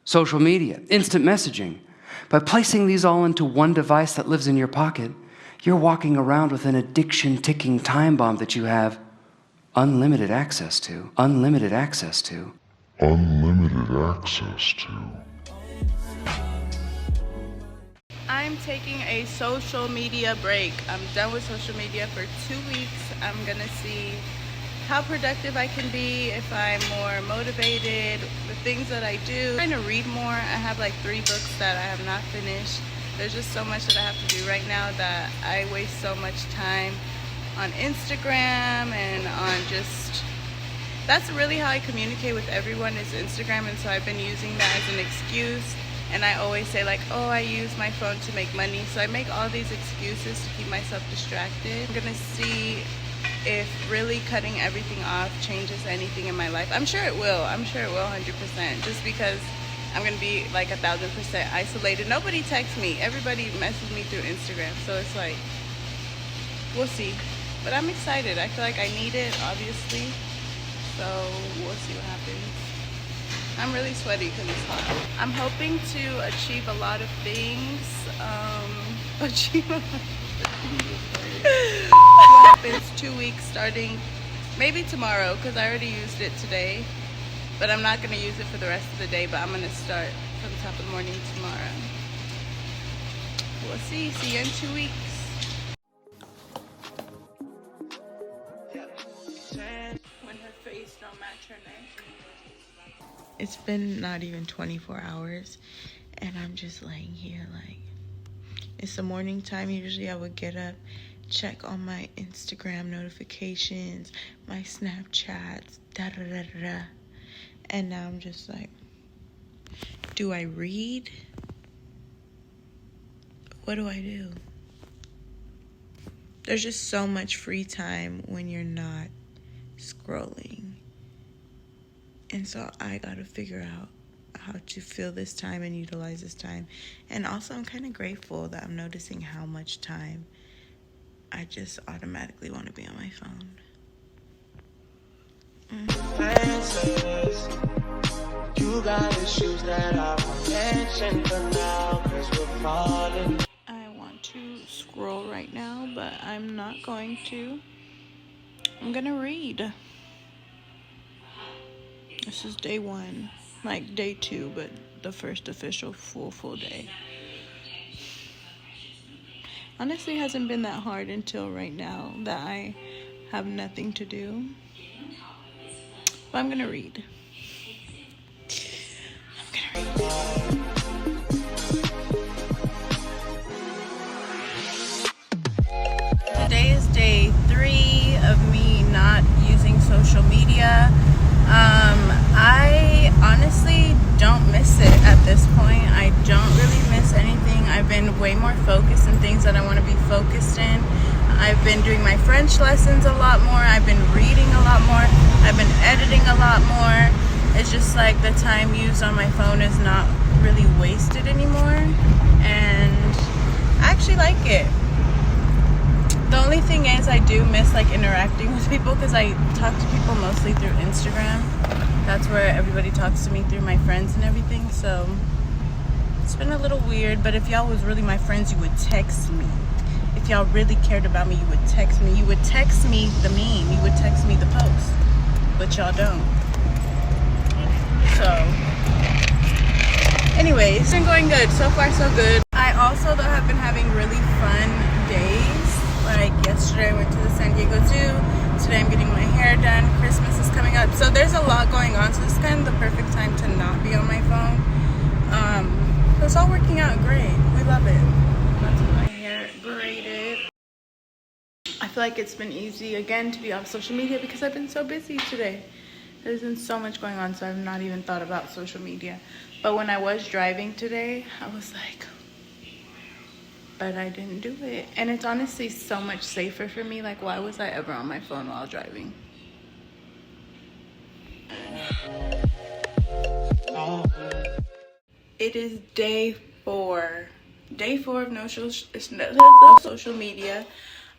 social media, instant messaging. By placing these all into one device that lives in your pocket, you're walking around with an addiction-ticking time bomb that you have unlimited access to. Unlimited access to. Unlimited access to. I'm taking a social media break. I'm done with social media for 2 weeks. I'm gonna see how productive I can be, if I'm more motivated, the things that I do. I'm trying to read more. I have like 3 books that I have not finished. There's just so much that I have to do right now that I waste so much time on Instagram and on just, that's really how I communicate with everyone is Instagram. And so I've been using that as an excuse. And I always say like, oh, I use my phone to make money. So I make all these excuses to keep myself distracted. I'm gonna see if really cutting everything off changes anything in my life. I'm sure it will. I'm sure it will 100%. Just because I'm gonna be like 1,000% isolated. Nobody texts me. Everybody messages me through Instagram. So it's like, we'll see. But I'm excited. I feel like I need it, obviously. So we'll see what happens. I'm really sweaty because it's hot. I'm hoping to achieve a lot of things. What happens 2 weeks starting maybe tomorrow, because I already used it today. But I'm not going to use it for the rest of the day, but I'm going to start from the top of the morning tomorrow. We'll see. See you in 2 weeks. When her face don't match her neck. It's been not even 24 hours and I'm just laying here like, it's the morning time. Usually I would get up, check on my Instagram notifications, my Snapchats, da-da-da-da-da. And now I'm just like, do I read? What do I do? There's just so much free time when you're not scrolling. And so I gotta figure out how to fill this time and utilize this time. And also I'm kind of grateful that I'm noticing how much time I just automatically want to be on my phone. You got issues that I won't mention for now, 'cause we're falling. I want to scroll right now, but I'm not going to. I'm gonna read. This is day 1, like day 2, but the first official full day. Honestly, it hasn't been that hard until right now that I have nothing to do. But I'm gonna read. Today is day 3 of me not using social media. I honestly don't miss it at this point. I don't really miss anything. I've been way more focused in things that I want to be focused in. I've been doing my French lessons a lot more. I've been reading a lot more. I've been editing a lot more. It's just like the time used on my phone is not really wasted anymore. And I actually like it. The only thing is I do miss like interacting with people because I talk to people mostly through Instagram. That's where everybody talks to me, through my friends and everything. So it's been a little weird, but if y'all was really my friends, you would text me. If y'all really cared about me, you would text me. You would text me the meme. You would text me the post, but y'all don't. So anyways, it's been going good. So far, so good. I also though have been having really fun days. Like yesterday I went to the San Diego Zoo. Today I'm getting my hair done. Christmas is coming up. So there's a lot going on. So this is kind of the perfect time to not be on my phone. So it's all working out great. We love it. That's my hair braided. I feel like it's been easy again to be off social media because I've been so busy today. There's been so much going on, so I've not even thought about social media. But when I was driving today, I was like, but I didn't do it. And it's honestly so much safer for me. Like, why was I ever on my phone while driving? It is day 4. Day 4 of no social media.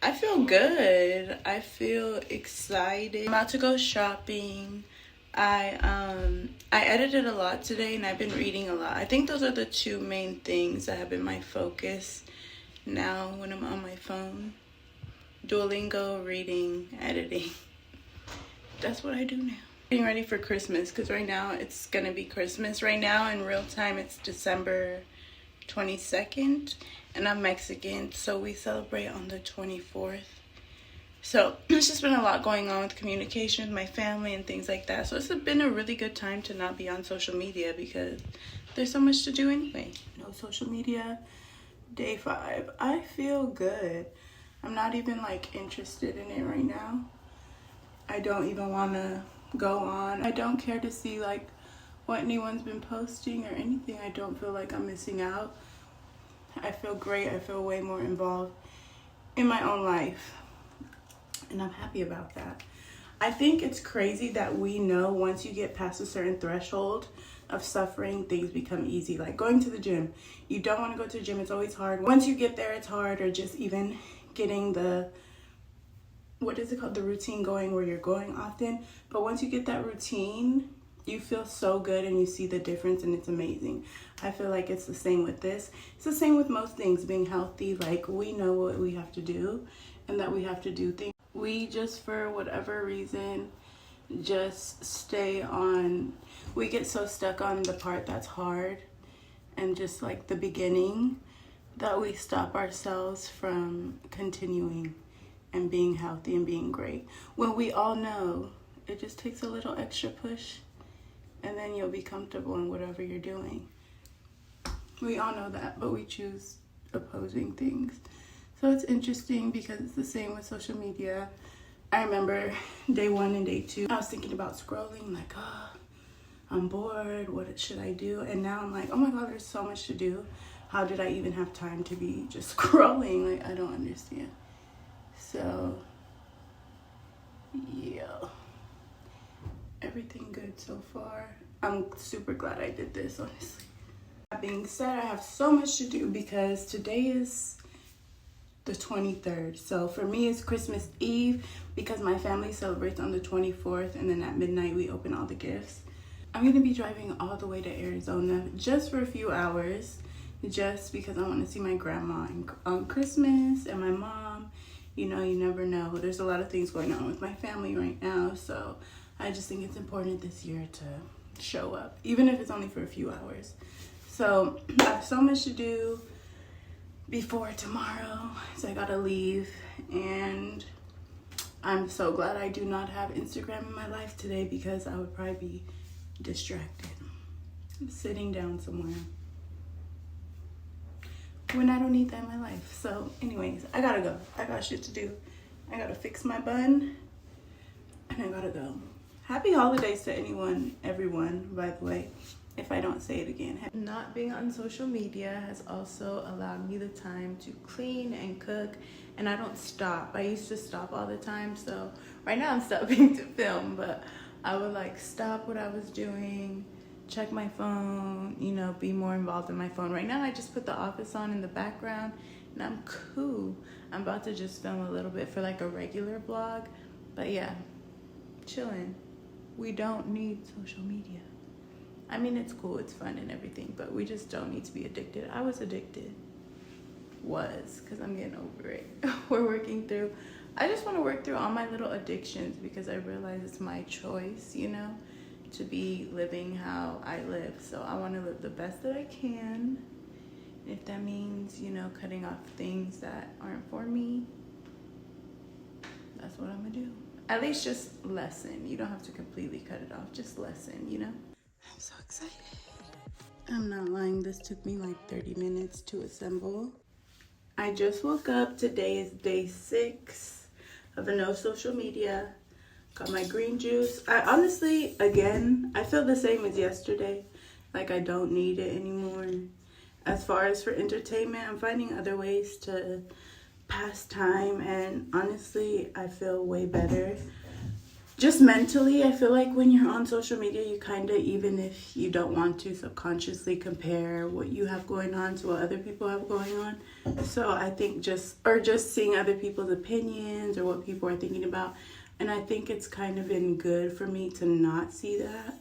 I feel good. I feel excited. I'm about to go shopping. I edited a lot today, and I've been reading a lot. I think those are the two main things that have been my focus now when I'm on my phone. Duolingo, reading, editing. That's what I do now. Getting ready for Christmas, because right now it's gonna be Christmas. Right now in real time it's December 22nd, and I'm Mexican, so we celebrate on the 24th. So it's just been a lot going on with communication with my family and things like that. So it's been a really good time to not be on social media because there's so much to do anyway. No social media, day 5. I feel good. I'm not even like interested in it right now. I don't even want to go on. I don't care to see like what anyone's been posting or anything. I don't feel like I'm missing out. I feel great. I feel way more involved in my own life. And I'm happy about that. I think it's crazy that we know once you get past a certain threshold of suffering, things become easy. Like going to the gym. You don't want to go to the gym. It's always hard. Once you get there, it's hard. Or just even getting the, what is it called? The routine going where you're going often. But once you get that routine, you feel so good and you see the difference and it's amazing. I feel like it's the same with this. It's the same with most things, being healthy. Like we know what we have to do and that we have to do things. We just, for whatever reason, just stay on, we get so stuck on the part that's hard and just like the beginning that we stop ourselves from continuing and being healthy and being great. When we all know it just takes a little extra push and then you'll be comfortable in whatever you're doing. We all know that, but we choose opposing things. So it's interesting because it's the same with social media. I remember day 1 and day 2, I was thinking about scrolling, like, oh, I'm bored, what should I do? And now I'm like, oh my God, there's so much to do. How did I even have time to be just scrolling? Like, I don't understand. So, yeah. Everything good so far. I'm super glad I did this, honestly. That being said, I have so much to do because today is the 23rd. So for me, it's Christmas Eve because my family celebrates on the 24th, and then at midnight we open all the gifts. I'm gonna be driving all the way to Arizona just for a few hours, just because I want to see my grandma on Christmas and my mom. You know, you never know. There's a lot of things going on with my family right now, so I just think it's important this year to show up, even if it's only for a few hours. So I have so much to do before tomorrow, so I gotta leave, and I'm so glad I do not have Instagram in my life today because I would probably be distracted, sitting down somewhere when I don't need that in my life. So anyways, I gotta go. I got shit to do. I gotta fix my bun and I gotta go. Happy holidays to everyone, by the way, if I don't say it again. Not being on social media has also allowed me the time to clean and cook, and I don't stop. I used to stop all the time, so right now I'm stopping to film, but I would like stop what I was doing, check my phone, you know, be more involved in my phone. Right now I just put The Office on in the background and I'm cool. I'm about to just film a little bit for like a regular vlog, but yeah, chilling. We don't need social media. I mean, it's cool, it's fun and everything, but we just don't need to be addicted. I was addicted. Because I'm getting over it. We're working through. I just want to work through all my little addictions because I realize it's my choice, you know, to be living how I live. So I want to live the best that I can. If that means, you know, cutting off things that aren't for me, that's what I'm going to do. At least just lessen. You don't have to completely cut it off. Just lessen, you know? I'm so excited. I'm not lying. This took me like 30 minutes to assemble. I just woke up. Today is day 6 of a no social media. Got my green juice. I honestly, again, I feel the same as yesterday. Like I don't need it anymore. As far as for entertainment, I'm finding other ways to pass time, and honestly, I feel way better. Just mentally, I feel like when you're on social media, you kind of, even if you don't want to, subconsciously compare what you have going on to what other people have going on. So I think just seeing other people's opinions or what people are thinking about, And I think it's kind of been good for me to not see that,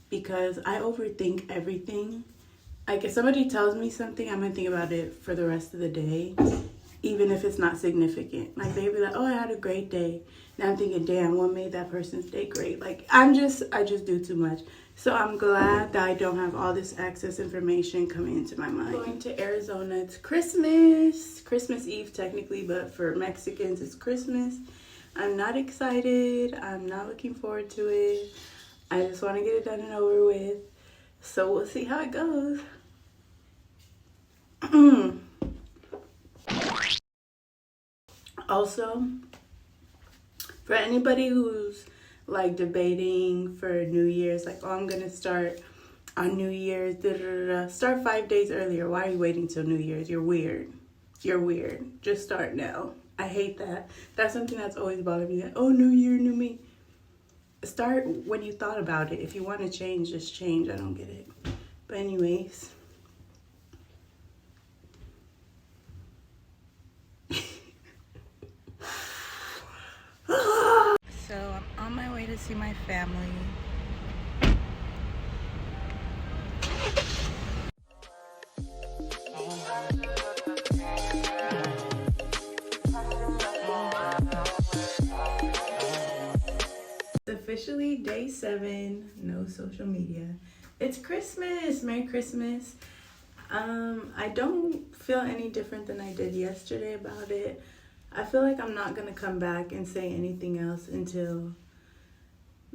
because I overthink everything. Like if somebody tells me something, I'm gonna think about it for the rest of the day, even if it's not significant. Like they'd be like, "Oh, I had a great day." And I'm thinking, "Damn, what made that person's day great?" Like I just do too much. So I'm glad that I don't have all this access information coming into my mind. Going to Arizona, it's Christmas Eve technically, but for Mexicans, it's Christmas. I'm not excited. I'm not looking forward to it. I just want to get it done and over with. So we'll see how it goes. Also, for anybody who's like debating for New Year's, like, oh, I'm gonna start on New Year's, start 5 days earlier. Why are you waiting till New Year's? You're weird. You're weird. Just start now. I hate that. That's something that's always bothered me. That, oh, New Year, new me. Start when you thought about it. If you want to change, just change. I don't get it. But anyways. So I'm on my way to see my family. It's officially day 7, no social media. It's Christmas. Merry Christmas. I don't feel any different than I did yesterday about it. I feel like I'm not gonna come back and say anything else until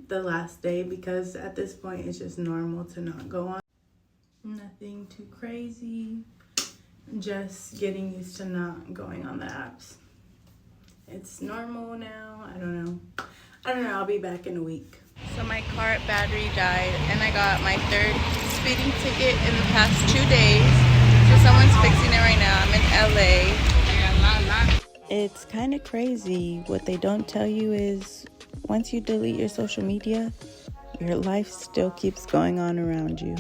the last day, because at this point it's just normal to not go on. Nothing too crazy. Just getting used to not going on the apps. It's normal now. I don't know. I'll be back in a week. So my car battery died and I got my 3rd speeding ticket in the past 2 days. So someone's fixing it right now. I'm in LA. It's kind of crazy. What they don't tell you is once you delete your social media, your life still keeps going on around you.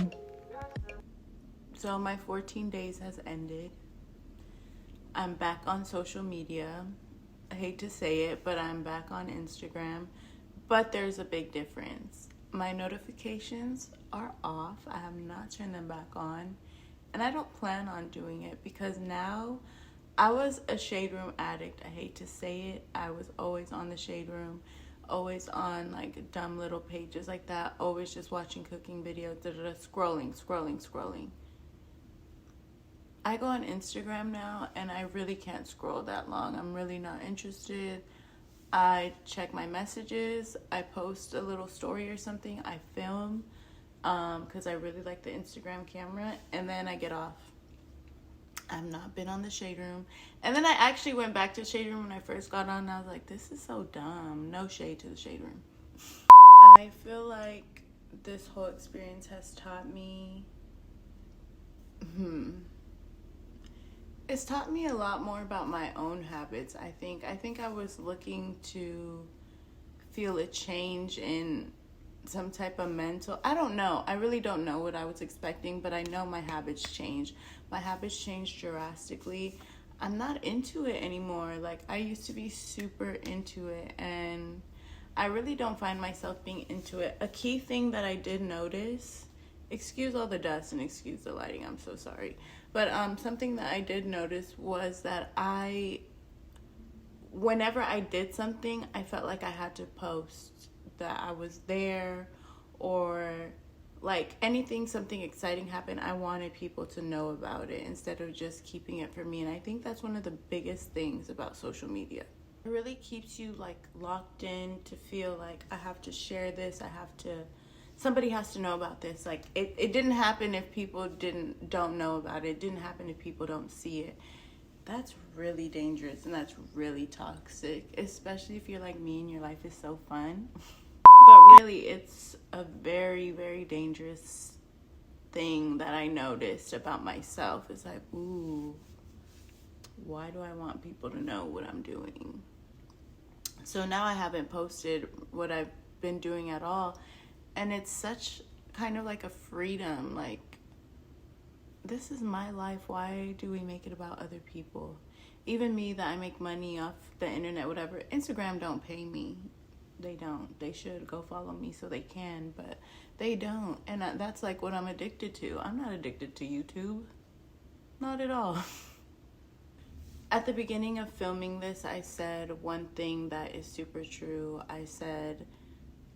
So my 14 days has ended. I'm back on social media. I hate to say it, but I'm back on Instagram. But there's a big difference. My notifications are off. I have not turned them back on. And I don't plan on doing it because now I was a Shade Room addict. I hate to say it. I was always on the Shade Room, always on like dumb little pages like that, always just watching cooking videos, scrolling. I go on Instagram now and I really can't scroll that long. I'm really not interested. I check my messages. I post a little story or something. I film because I really like the Instagram camera, and then I get off. I've not been on the Shade Room. And then I actually went back to Shade Room when I first got on, and I was like, this is so dumb. No shade to the Shade Room. I feel like this whole experience has taught me it's taught me a lot more about my own habits. I think I was looking to feel a change in some type of mental, I don't know. I really don't know what I was expecting, but I know my habits changed. My habits changed drastically. I'm not into it anymore. Like I used to be super into it, and I really don't find myself being into it. A key thing that I did notice, excuse all the dust and excuse the lighting, I'm so sorry. But something that I did notice was that whenever I did something, I felt like I had to post that I was there, or like something exciting happened, I wanted people to know about it instead of just keeping it for me. And I think that's one of the biggest things about social media. It really keeps you like locked in to feel like I have to share this, somebody has to know about this. Like it didn't happen if people don't know about it. It didn't happen if people don't see it. That's really dangerous and that's really toxic, especially if you're like me and your life is so fun. But really, it's a very, very dangerous thing that I noticed about myself. It's like, ooh, why do I want people to know what I'm doing? So now I haven't posted what I've been doing at all. And it's such kind of like a freedom. Like, this is my life. Why do we make it about other people? Even me, that I make money off the internet, whatever. Instagram don't pay me. They don't. They should go follow me so they can, but they don't. And that's like what I'm addicted to. I'm not addicted to YouTube. Not at all. At the beginning of filming this, I said one thing that is super true. I said,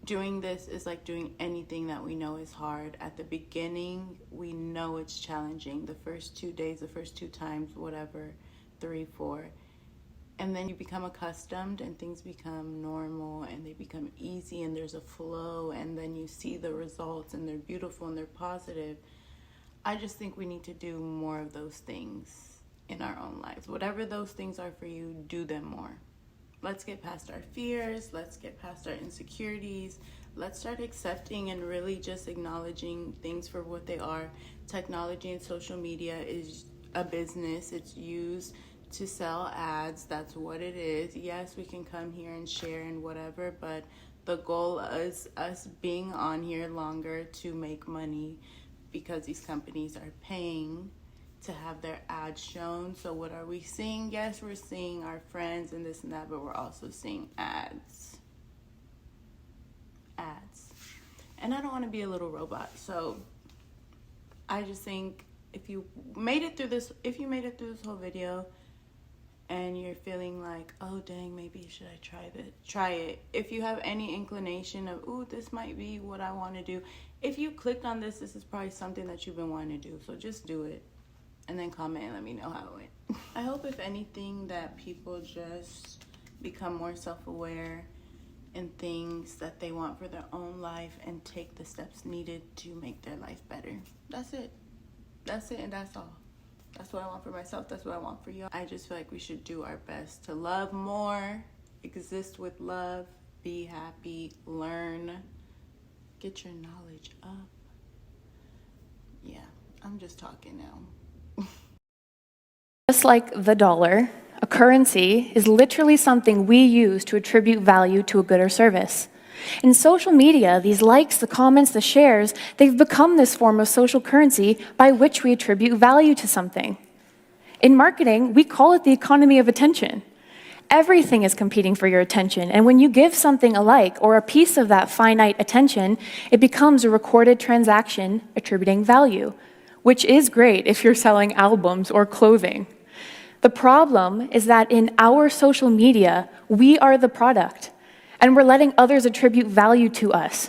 doing this is like doing anything that we know is hard. At the beginning, we know it's challenging. The first 2 days, the first 2 times, whatever, 3, 4. And then you become accustomed and things become normal and they become easy and there's a flow and then you see the results and they're beautiful and they're positive. I just think we need to do more of those things in our own lives. Whatever those things are for you, do them more. Let's get past our fears. Let's get past our insecurities. Let's start accepting and really just acknowledging things for what they are. Technology and social media is a business. It's used to sell ads. That's what it is. Yes, we can come here and share and whatever, but the goal is us being on here longer to make money because these companies are paying to have their ads shown. So what are we seeing? Yes, we're seeing our friends and this and that, but we're also seeing ads. And I don't want to be a little robot. So I just think if you made it through this whole video and you're feeling like, oh dang, maybe should I try this? Try it. If you have any inclination of, ooh, this might be what I want to do. If you clicked on this, this is probably something that you've been wanting to do. So just do it. And then comment and let me know how it went. I hope, if anything, that people just become more self-aware in things that they want for their own life and take the steps needed to make their life better. That's it. That's it and that's all. That's what I want for myself. That's what I want for you. I just feel like we should do our best to love more, exist with love, be happy, learn, get your knowledge up. Yeah, I'm just talking now. Just like the dollar, a currency is literally something we use to attribute value to a good or service. In social media, these likes, the comments, the shares, they've become this form of social currency by which we attribute value to something. In marketing, we call it the economy of attention. Everything is competing for your attention, and when you give something a like or a piece of that finite attention, it becomes a recorded transaction attributing value, which is great if you're selling albums or clothing. The problem is that in our social media, we are the product, and we're letting others attribute value to us.